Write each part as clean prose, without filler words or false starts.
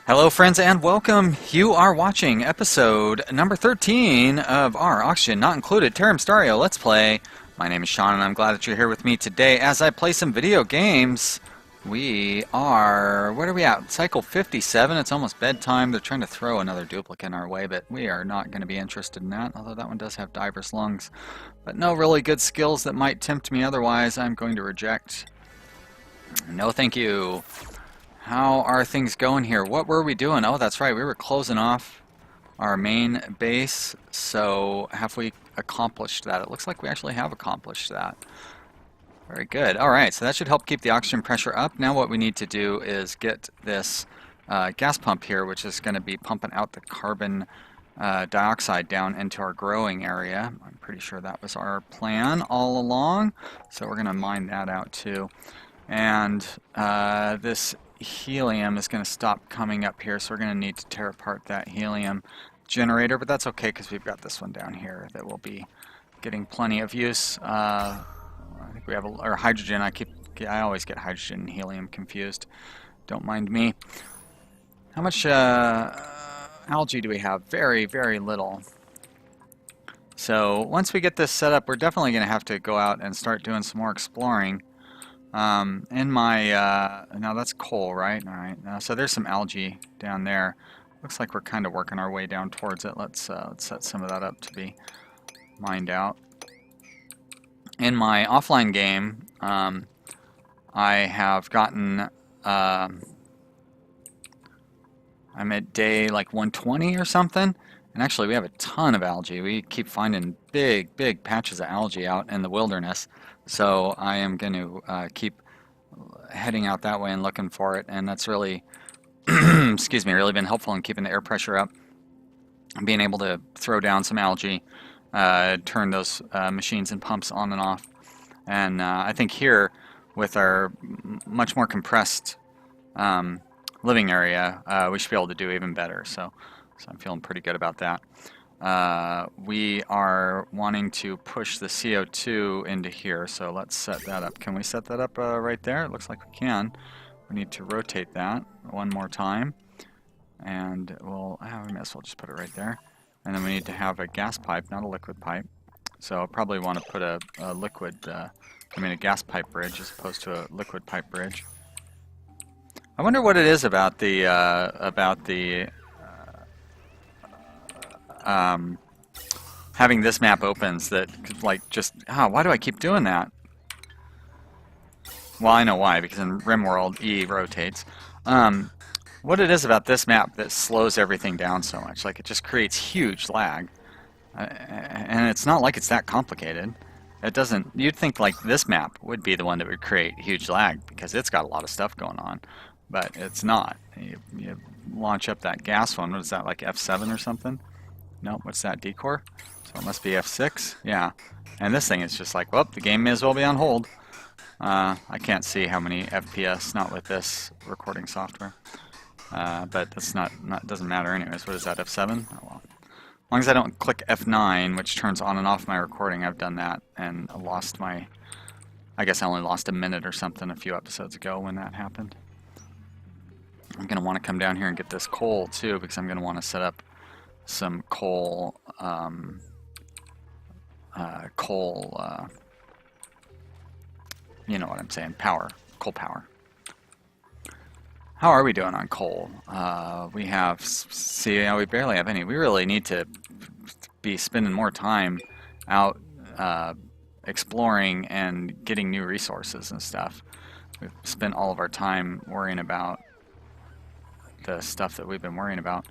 Hello, friends, and welcome. You are watching episode number 13 of our Oxygen Not Included Terrimstario Let's Play. My name is Sean, and I'm glad that you're here with me today as I play some video games. We are... What are we at? Cycle 57. It's almost bedtime. They're trying to throw another duplicate our way, but we are not going to be interested in that, although that one does have diverse lungs. But no really good skills that might tempt me otherwise. I'm going to reject. No, thank you. How are things going here? What were we doing? Oh, that's right. We were closing off our main base. So have we accomplished that? It looks like we actually have accomplished that. Very good. All right. So that should help keep the oxygen pressure up. Now what we need to do is get this gas pump here, which is going to be pumping out the carbon dioxide down into our growing area. I'm pretty sure that was our plan all along. So we're going to mine that out too. And this helium is going to stop coming up here, so we're going to need to tear apart that helium generator, but that's okay because we've got this one down here that will be getting plenty of use. I think we have or hydrogen. I always get hydrogen and helium confused. Don't mind me. How much algae do we have? Very, very little. So once we get this set up, we're definitely going to have to go out and start doing some more exploring. In my, now that's coal, right? All right, so there's some algae down there. Looks like we're kind of working our way down towards it. Let's set some of that up to be mined out. In my offline game, I have gotten, I'm at day like 120 or something. And actually we have a ton of algae. We keep finding big, big patches of algae out in the wilderness. So I am going to keep heading out that way and looking for it. And that's really, excuse me, really been helpful in keeping the air pressure up. Being able to throw down some algae, turn those machines and pumps on and off. And I think here with our much more compressed living area, we should be able to do even better. So I'm feeling pretty good about that. We are wanting to push the CO2 into here, so let's set that up. Can we set that up right there? It looks like we can. We need to rotate that one more time, and we may as well just put it right there. And then we need to have a gas pipe, not a liquid pipe. So I'll probably want to put a gas pipe bridge as opposed to a liquid pipe bridge. I wonder what it is about the having this map opens that like just why do I keep doing that? Well, I know why, because in Rimworld E rotates. What it is about this map that slows everything down so much, like it just creates huge lag, and it's not like it's that complicated. It doesn't. You'd think like this map would be the one that would create huge lag because it's got a lot of stuff going on, but it's not. You launch up that gas one. What is that, like F7 or something? Nope, what's that, D-Core? So it must be F6? Yeah. And this thing is just like, well, the game may as well be on hold. I can't see how many FPS, not with this recording software. But that's doesn't matter anyways. What is that, F7? Oh well. As long as I don't click F9, which turns on and off my recording, I've done that and lost my... I guess I only lost a minute or something a few episodes ago when that happened. I'm going to want to come down here and get this coal too, because I'm going to want to set up some coal, you know what I'm saying, coal power. How are we doing on coal? We barely have any. We really need to be spending more time out exploring and getting new resources and stuff. We've spent all of our time worrying about the stuff that we've been worrying about.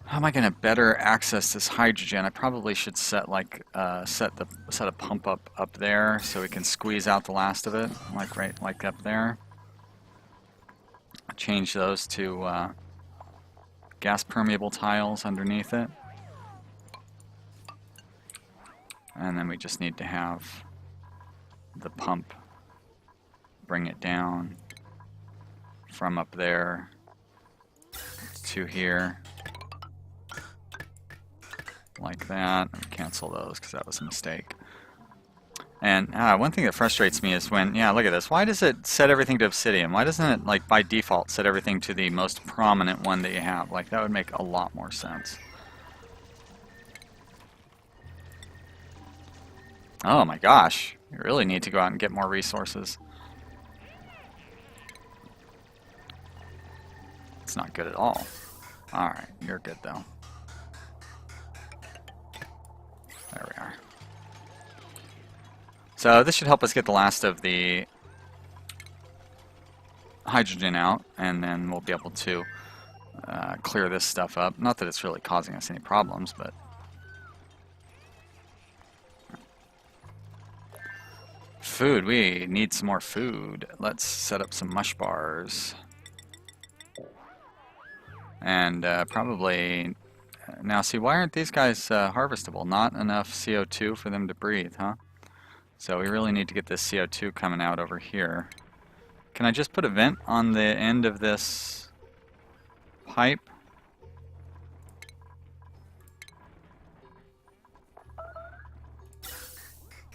How am I going to better access this hydrogen? I probably should set like set a pump up there so we can squeeze out the last of it, like up there. Change those to gas permeable tiles underneath it, and then we just need to have the pump bring it down from up there to here. Like that. Cancel those because that was a mistake. And one thing that frustrates me is when, yeah, look at this. Why does it set everything to obsidian? Why doesn't it, like, by default set everything to the most prominent one that you have? Like, that would make a lot more sense. Oh my gosh. You really need to go out and get more resources. It's not good at all. Alright, you're good though. There we are. So this should help us get the last of the hydrogen out, and then we'll be able to clear this stuff up. Not that it's really causing us any problems, but... Food, we need some more food. Let's set up some mush bars. And probably... Now see, why aren't these guys harvestable? Not enough CO2 for them to breathe, huh? So we really need to get this CO2 coming out over here. Can I just put a vent on the end of this pipe?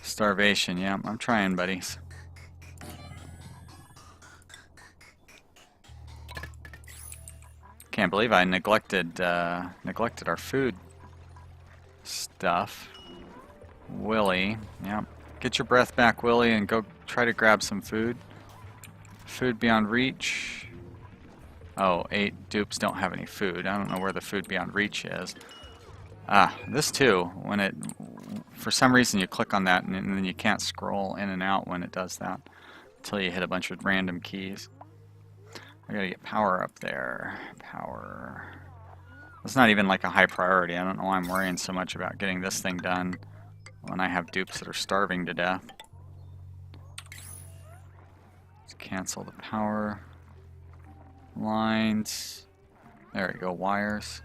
Starvation, yeah, I'm trying, buddies. Can't believe I neglected our food stuff. Willie, yeah. Get your breath back, Willie, and go try to grab some food. Food beyond reach. Oh, 8 dupes don't have any food. I don't know where the food beyond reach is. Ah, this too. When it, for some reason, you click on that and then you can't scroll in and out when it does that until you hit a bunch of random keys. I gotta get power up there. Power. It's not even like a high priority. I don't know why I'm worrying so much about getting this thing done when I have dupes that are starving to death. Let's cancel the power lines. There we go, wires.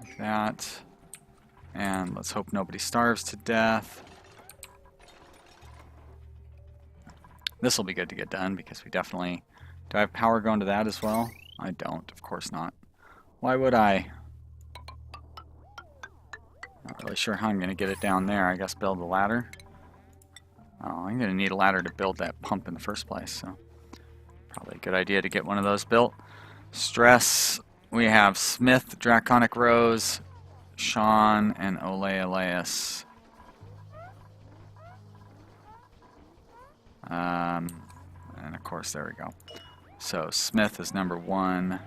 Like that. And let's hope nobody starves to death. This will be good to get done because we definitely... Do I have power going to that as well? I don't, of course not. Why would I? Not really sure how I'm going to get it down there. I guess build a ladder. Oh, I'm going to need a ladder to build that pump in the first place, so probably a good idea to get one of those built. Stress, we have Smith, Draconic Rose, Sean, and Ole Elias. And of course, there we go. So Smith is number 1.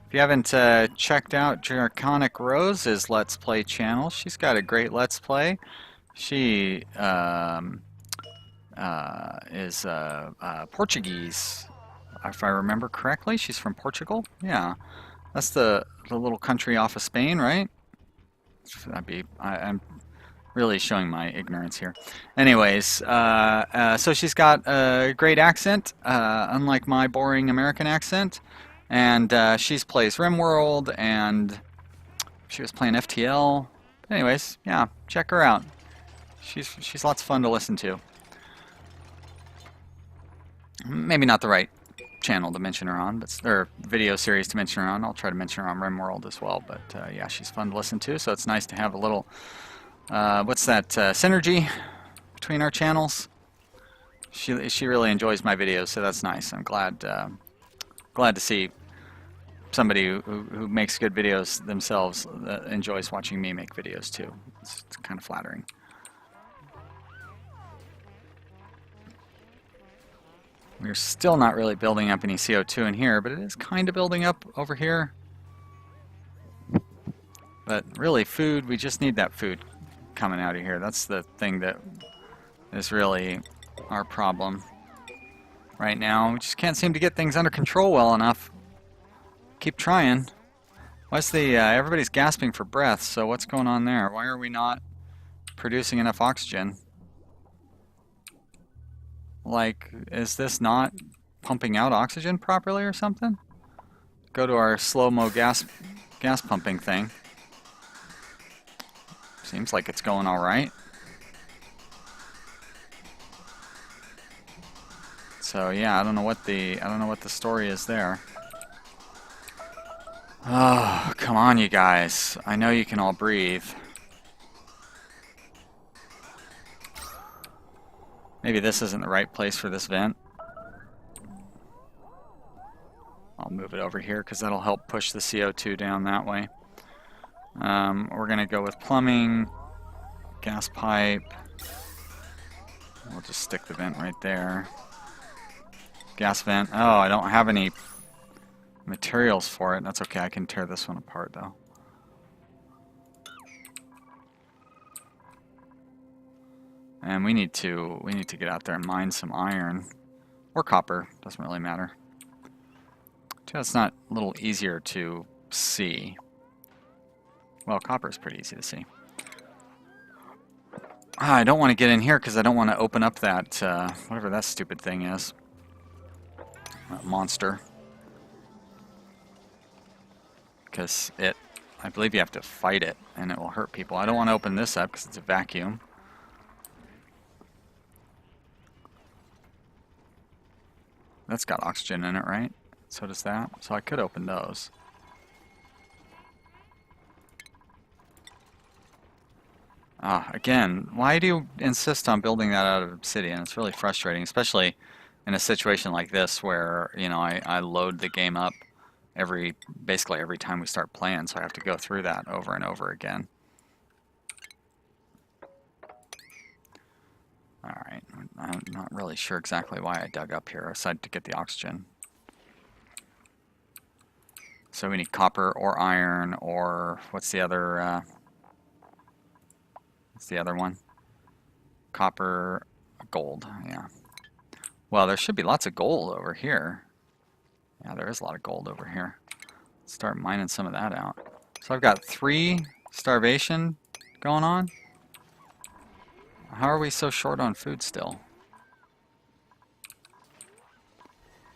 If you haven't checked out Draconic Rose's Let's Play channel, she's got a great Let's Play. She is Portuguese, if I remember correctly. She's from Portugal. Yeah, that's the little country off of Spain, right? That'd be. I'm really showing my ignorance here. Anyways, so she's got a great accent, unlike my boring American accent. And she plays Rimworld, and she was playing FTL. But anyways, yeah, check her out. She's lots of fun to listen to. Maybe not the right channel to mention her on, but or video series to mention her on. I'll try to mention her on Rimworld as well. But yeah, she's fun to listen to. So it's nice to have a little what's that synergy between our channels. She really enjoys my videos, so that's nice. I'm glad to see somebody who makes good videos themselves enjoys watching me make videos too. It's kind of flattering. We're still not really building up any CO2 in here, but it is kind of building up over here. But really, food, we just need that food coming out of here. That's the thing that is really our problem right now. We just can't seem to get things under control well enough. Keep trying. Why's the everybody's gasping for breath? So what's going on there? Why are we not producing enough oxygen? Like, is this not pumping out oxygen properly or something? Go to our slow-mo gas pumping thing. Seems like it's going all right. So yeah, I don't know what the story is there. Oh, come on, you guys. I know you can all breathe. Maybe this isn't the right place for this vent. I'll move it over here because that'll help push the CO2 down that way. We're going to go with plumbing, gas pipe. We'll just stick the vent right there. Gas vent. Oh, I don't have any materials for it. That's okay. I can tear this one apart though. And we need to get out there and mine some iron or copper. Doesn't really matter. It's not a little easier to see. Well, copper is pretty easy to see. I don't want to get in here because I don't want to open up that whatever that stupid thing is. That monster. Because I believe you have to fight it and it will hurt people. I don't want to open this up because it's a vacuum. That's got oxygen in it, right? So does that. So I could open those. Again, why do you insist on building that out of obsidian? It's really frustrating, especially in a situation like this where, you know, I load the game up basically every time we start playing, so I have to go through that over and over again. Alright, I'm not really sure exactly why I dug up here, aside to get the oxygen. So we need copper or iron or what's the other one? Copper, gold, yeah. Well, there should be lots of gold over here. Yeah, there is a lot of gold over here. Let's start mining some of that out. So I've got 3 starvation going on. How are we so short on food still?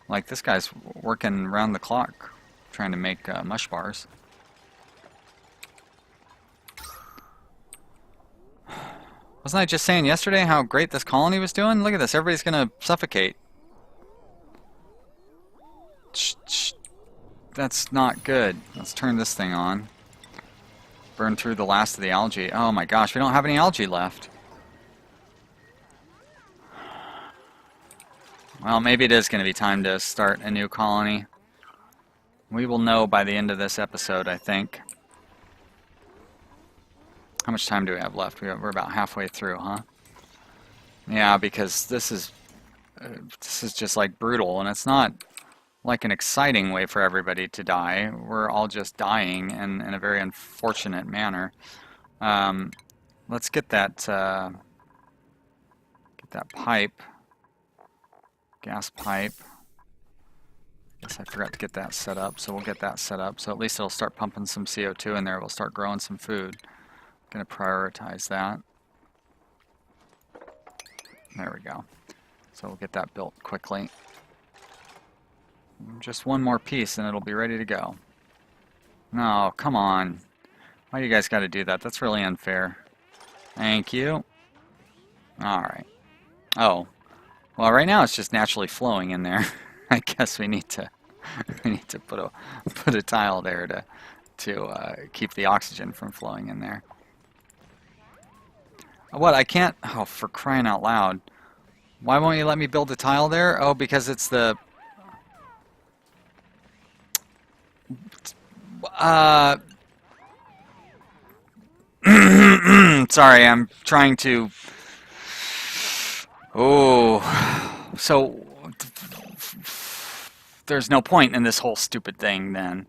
Like, this guy's working around the clock trying to make mush bars. Wasn't I just saying yesterday how great this colony was doing? Look at this, everybody's gonna suffocate. That's not good. Let's turn this thing on. Burn through the last of the algae. Oh my gosh, we don't have any algae left. Well, maybe it is going to be time to start a new colony. We will know by the end of this episode, I think. How much time do we have left? We're about halfway through, huh? Yeah, because this is just like brutal, and it's not like an exciting way for everybody to die. We're all just dying in a very unfortunate manner. Let's get that pipe. Gas pipe. Guess I forgot to get that set up, so we'll get that set up. So at least it'll start pumping some CO2 in there. We'll start growing some food. Gonna prioritize that. There we go. So we'll get that built quickly. Just one more piece and it'll be ready to go. No, come on. Why you guys gotta do that? That's really unfair. Thank you. Alright. Oh. Well, right now it's just naturally flowing in there. I guess we need to put a tile there to keep the oxygen from flowing in there. What? I can't. Oh, for crying out loud! Why won't you let me build a tile there? Oh, because it's the. Sorry, I'm trying to. Oh, so there's no point in this whole stupid thing then,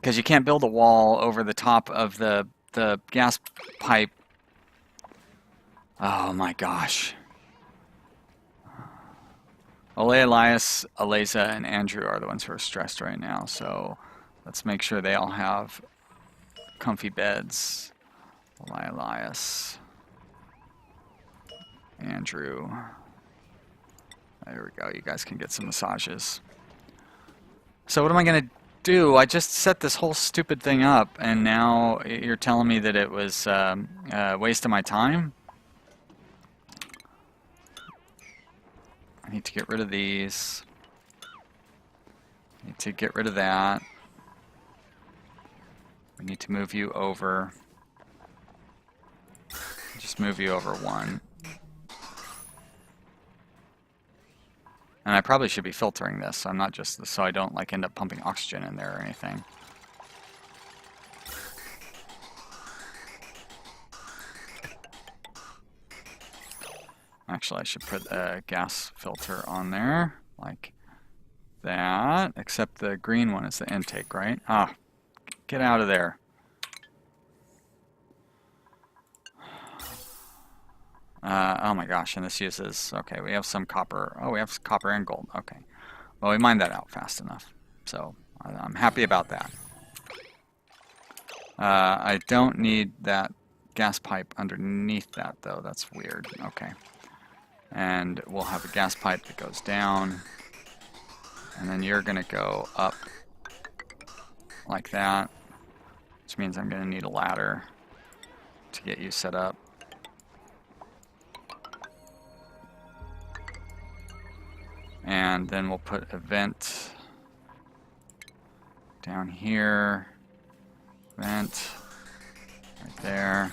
because you can't build a wall over the top of the gas pipe. Oh my gosh. Ole, Elias, Aleza, and Andrew are the ones who are stressed right now, so let's make sure they all have comfy beds. Ole, Elias. Andrew. There we go. You guys can get some massages. So what am I going to do? I just set this whole stupid thing up, and now you're telling me that it was a waste of my time? I need to get rid of these. I need to get rid of that. We need to move you over. Just move you over one. And I probably should be filtering this, so I'm not just so I don't like end up pumping oxygen in there or anything. Actually, I should put a gas filter on there, like that, except the green one is the intake, right? Ah, get out of there. Oh my gosh, and this uses, okay, we have some copper. Oh, we have copper and gold. Okay. Well, we mined that out fast enough, so I'm happy about that. I don't need that gas pipe underneath that, though. That's weird. Okay. And we'll have a gas pipe that goes down, and then you're going to go up like that, which means I'm going to need a ladder to get you set up. And then we'll put a vent down here, vent right there,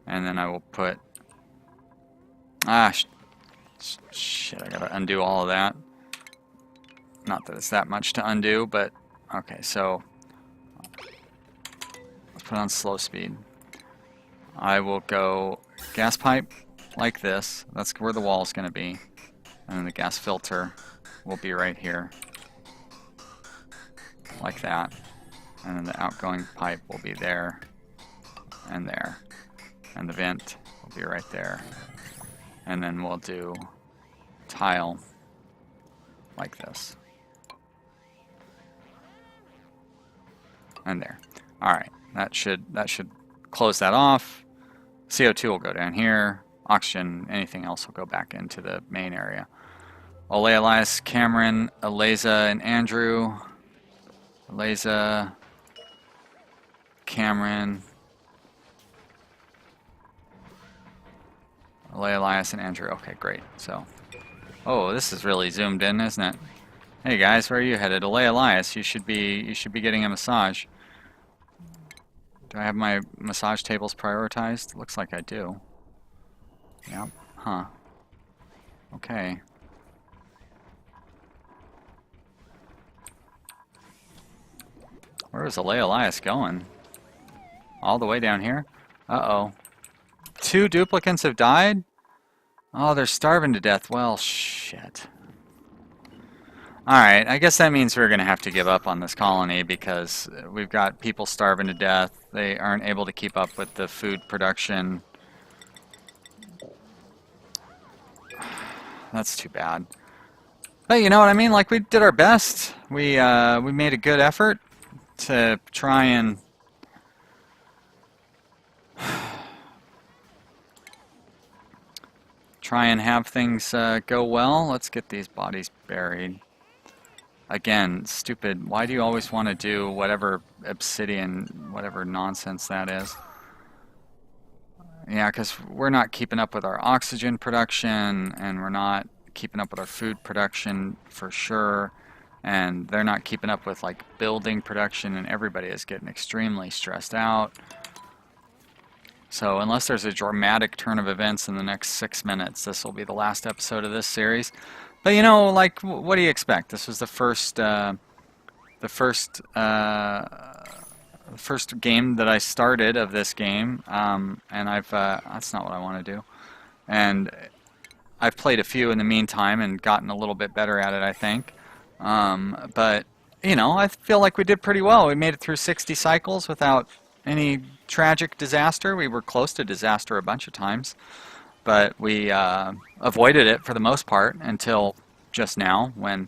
and then I will put, shit, I gotta undo all of that. Not that it's that much to undo, but okay, so let's put on slow speed. I will go gas pipe like this, that's where the wall is going to be, and then the gas filter will be right here, like that, and then the outgoing pipe will be there, and the vent will be right there, and then we'll do tile like this, and there. All right, that should close that off. CO2 will go down here. Oxygen, anything else will go back into the main area. Ole, Elias, Cameron, Eliza, and Andrew. Eliza, Cameron, Ole, Elias, and Andrew. Okay, great. So, oh, this is really zoomed in, isn't it? Hey guys, where are you headed? Ole, Elias, you should be getting a massage. Do I have my massage tables prioritized? Looks like I do. Yep. Huh. Okay. Where is Ole Elias going? All the way down here? Uh-oh. 2 duplicants have died? Oh, they're starving to death. Well, shit. Alright, I guess that means we're going to have to give up on this colony because we've got people starving to death. They aren't able to keep up with the food production. That's too bad. But you know what I mean? Like, we did our best. We made a good effort to try and have things go well. Let's get these bodies buried. Again, stupid. Why do you always want to do whatever obsidian, whatever nonsense that is? Yeah, because we're not keeping up with our oxygen production, and we're not keeping up with our food production for sure, and they're not keeping up with like building production, and everybody is getting extremely stressed out. So unless there's a dramatic turn of events in the next 6 minutes, this will be the last episode of this series. But you know, like, what do you expect? This was the first game that I started of this game, and that's not what I want to do. And I've played a few in the meantime and gotten a little bit better at it, I think. But you know, I feel like we did pretty well. We made it through 60 cycles without any tragic disaster. We were close to disaster a bunch of times, but we avoided it for the most part until just now, when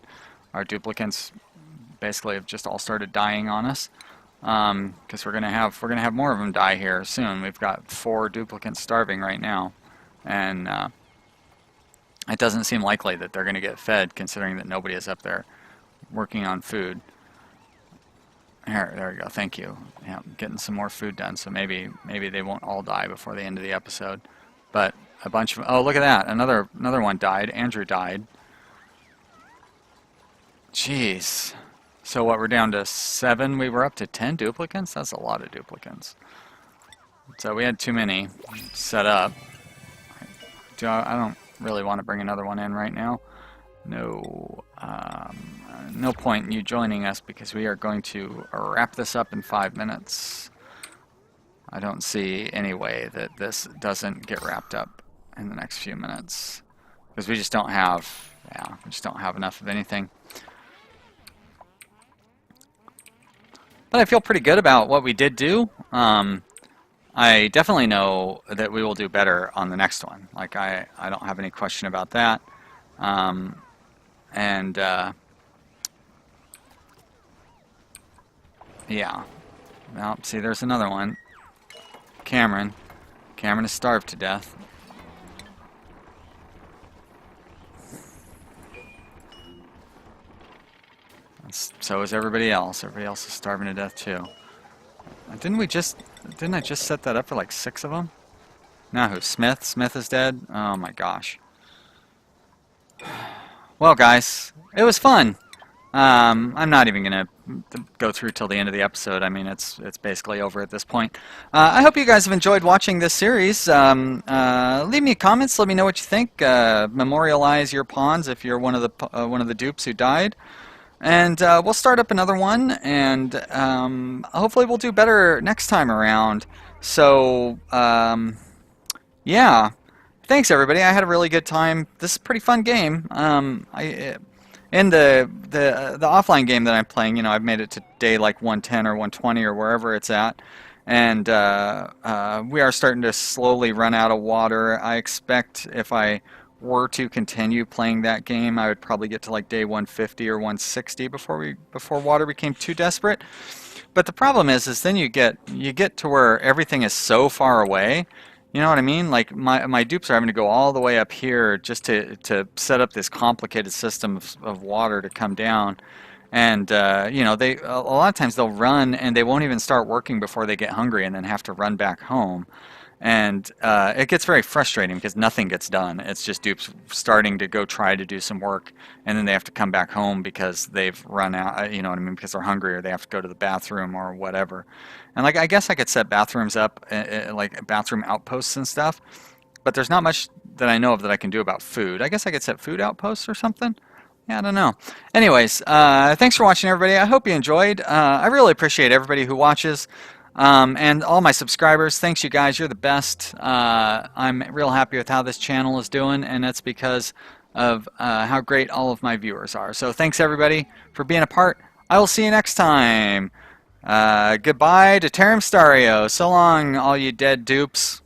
our duplicants basically have just all started dying on us. Because we're gonna have more of them die here soon. We've got 4 duplicants starving right now, and it doesn't seem likely that they're gonna get fed, considering that nobody is up there working on food. There we go. Thank you. Yeah, getting some more food done, so maybe they won't all die before the end of the episode. But a bunch of, oh, look at that! Another one died. Andrew died. Jeez. So what, we're down to 7? We were up to 10 duplicants? That's a lot of duplicants. So we had too many set up. I don't really want to bring another one in right now. no point in you joining us because we are going to wrap this up in 5 minutes. I don't see any way that this doesn't get wrapped up in the next few minutes because we just don't have, we just don't have enough of anything. But I feel pretty good about what we did do. I definitely know that we will do better on the next one. Like I don't have any question about that. Yeah. Well, see, there's another one. Cameron. Cameron is starved to death. So is everybody else. Everybody else is starving to death too. Didn't I just set that up for like 6 of them? Now who? Smith? Smith is dead? Oh my gosh. Well, guys, it was fun. I'm not even going to go through till the end of the episode. I mean, it's basically over at this point. I hope you guys have enjoyed watching this series. Leave me comments. Let me know what you think. Memorialize your pawns if you're one of the dupes who died. And we'll start up another one, and hopefully we'll do better next time around. So, yeah. Thanks, everybody. I had a really good time. This is a pretty fun game. In the offline game that I'm playing, you know, I've made it to day like 110 or 120 or wherever it's at, and we are starting to slowly run out of water. I expect if I were to continue playing that game, I would probably get to like day 150 or 160 before water became too desperate. But the problem is then you get to where everything is so far away. You know what I mean? Like my dupes are having to go all the way up here just to set up this complicated system of water to come down. And you know, a lot of times they'll run and they won't even start working before they get hungry and then have to run back home. And it gets very frustrating because nothing gets done. It's just dupes starting to go try to do some work, and then they have to come back home because they've run out, you know what I mean, because they're hungry or they have to go to the bathroom or whatever. And like I guess I could set bathrooms up, like bathroom outposts and stuff, but there's not much that I know of that I can do about food. I guess I could set food outposts or something. Yeah, I don't know. Anyways, thanks for watching, everybody. I hope you enjoyed. I really appreciate everybody who watches. And all my subscribers, thanks you guys, you're the best. I'm real happy with how this channel is doing, and that's because of how great all of my viewers are. So thanks everybody for being a part. I will see you next time. Goodbye to Terrimstario. So long, all you dead dupes.